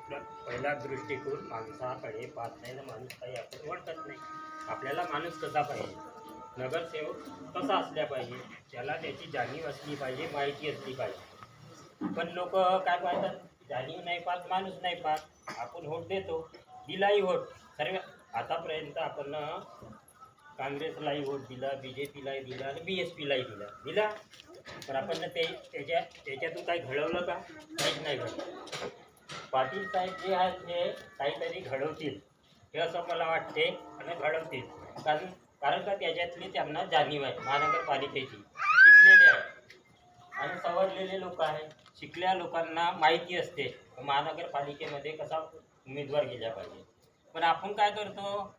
पहिला दृष्टिकोन माणसाकडे पाहत नाही ना, माणूस काही आपण ओळखत नाही. आपल्याला माणूस कसा पाहिजे, नगरसेवक कसा असल्या पाहिजे, त्याला त्याची जाणीव असली पाहिजे, माहिती असली पाहिजे. पण लोक काय पाहतात, जाणीव नाही पाहत, माणूस नाही पाहत. आपण व्होट देतो, दिलाही व्होट. सर्व आतापर्यंत आपण काँग्रेसलाही व्होट दिला, BJPलाही दिला आणि BSPलाही दिला. पण आपण त्याच्यातून काही घडवलं का? काहीच नाही घडलं. पाटील साहेब जे आहेत ते काहीतरी घडवतील हे असं मला वाटते आणि घडवतील. कारण का त्याच्यातली त्यांना जाणीव आहे, महानगरपालिकेची शिकलेले आहे आणि सवरलेले लोक आहेत. शिकलेल्या लोकांना माहिती असते महानगरपालिकेमध्ये कसा उमेदवार गेला पाहिजे. पण आपण काय करतो,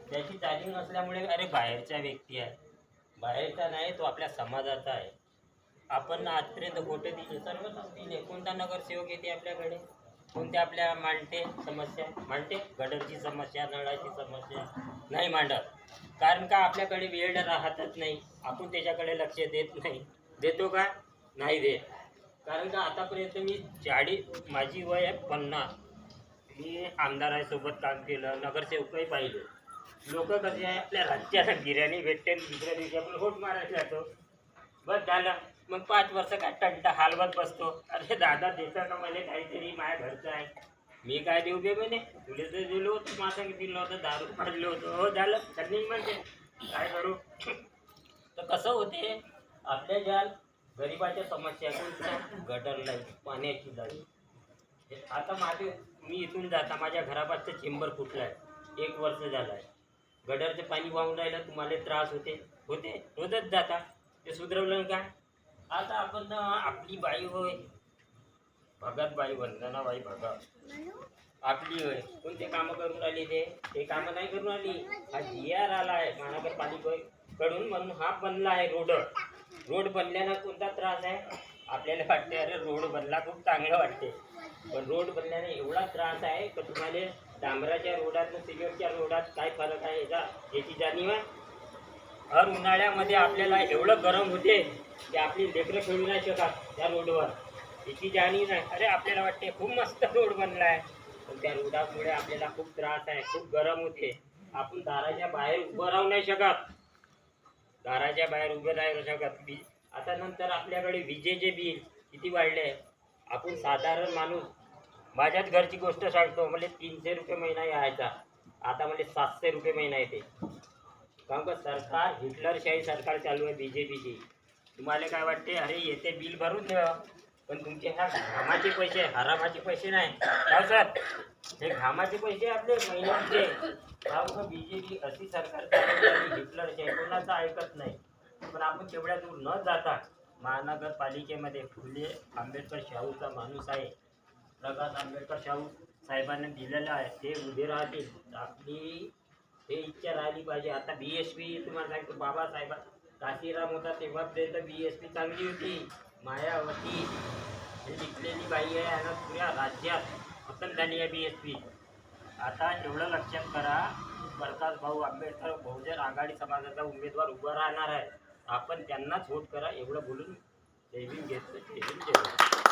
त्याची जाणीव नसल्यामुळे अरे बाहेरचा व्यक्ती आहे, बाहेरचा नाही तो आपल्या समाजाचा आहे. आपण आजपर्यंत वोटं दिली, सर्व दिले. कोणता नगरसेवक येते आपल्याकडे, कोणत्या आपल्या मांडते समस्या, मांडते गटरची समस्या, नळाची समस्या नाही मांडत. कारण का आपल्याकडे वेळ राहतच नाही, आपण त्याच्याकडे लक्ष देत नाही. देतो का? नाही देत. कारण का आतापर्यंत मी माझी वय आहे 50. मी आमदारासोबत काम केलं, नगरसेवकही पाहिलं. लोक कसे आहे, आपल्या राज्याला बिर्याणी भेटते, दुसऱ्या दिवशी आपण व्होट मारायला जातो, बस झालं. मग 5 वर्ष काय टंटा हलवत बसतो. अरे दादा देतं का मला काहीतरी, माझ्या घरचं आहे, मी काय देऊ बे म्हणे, तुला तर दिलं होतं, माझं दिलं होतं, दारू पाडलं होतं, हो झालं त्यांनी म्हणते काय करू. तर कसं होते, आपल्या ज्या गरिबाच्या समस्या कोणत्या, गटर लाईन, पाण्याची लाईन. आता मी इथून जाता माझ्या घरापासचं चेंबर फुटला आहे, 1 वर्ष झालं आहे. गटरचं पाणी वाहून राहिलं, तुम्हाला त्रास होते रोजच जाता, ते सुधरवलं का? आता आपण आपली बाई होय, भगतबाई वंदनाबाई भगत आपली होय, कोणते कामं करून राहिली, ते कामं नाही करून राहिली. हा GR आला आहे महानगरपालिकेकडून म्हणून हा बनला आहे रोड बनल्यानं कोणता त्रास आहे आपल्याला वाटते, अरे रोड बनला खूप चांगलं वाटते. पण रोड बनल्याने एवढा त्रास आहे की तुम्हाला डांबराच्या रोडात आणि सिमेंटच्या रोडात काय फरक आहे याची जाणीव आहे. हर उन्हाळ्यामध्ये आपल्याला एवढं गरम होते की आपली लेकरं खेळू नाही शकत त्या रोडवर, याची जाणीव नाही. अरे आपल्याला वाटते खूप मस्त रोड बनला आहे, पण त्या रोडामुळे आपल्याला खूप त्रास आहे, खूप गरम होते. आपण दाराच्या बाहेर उभं राहू नाही शकत, दाराच्या बाहेर उभं राहू शकत. आता नंतर आपल्याकडे विजेचे बिल किती वाढले. आपण साधारण माणूस, माझ्याच घरची गोष्ट सांगतो, मला 300 रुपये महिना यायचा, आता मला 700 रुपये महिना येते. कारण का सरकार हिटलरशाही सरकार चालू आहे BJPची. तुम्हाला काय वाटते, अरे येते बिल भरून द्या, पण तुमचे ह्या घामाचे पैसे, हरामाचे पैसे नाही काय सर, हे घामाचे पैसे आपले महिन्याचे. कारण BJP अशी सरकार चालू आहे, हिटलरशाही, कोणाचं ऐकत नाही. पण आपण तेवढ्या दूर न जाता महानगरपालिकेमध्ये फुले आंबेडकर शाहूचा माणूस आहे, प्रकाश आंबेडकर शाहू साहेबांनी दिलेलं आहे, ते उभे राहतील. आपली हे इच्छा राहिली पाहिजे. आता BSP तुम्हाला सांगतो, बाबासाहेब काशीराम होता तेव्हापर्यंत BSP चांगली होती, मायावती हे जिंकलेली बाई आहे आणि पुऱ्या राज्यात पसंत झाली आहे BSP. आता एवढं लक्षात करा, प्रकाश भाऊ आंबेडकर बहुजन आघाडी समाजाचा उमेदवार उभा राहणार आहे, आपण त्यांनाच व्होट करा. एवढं बोलून जय भीम घेतलं. जय भीम, जय भीम.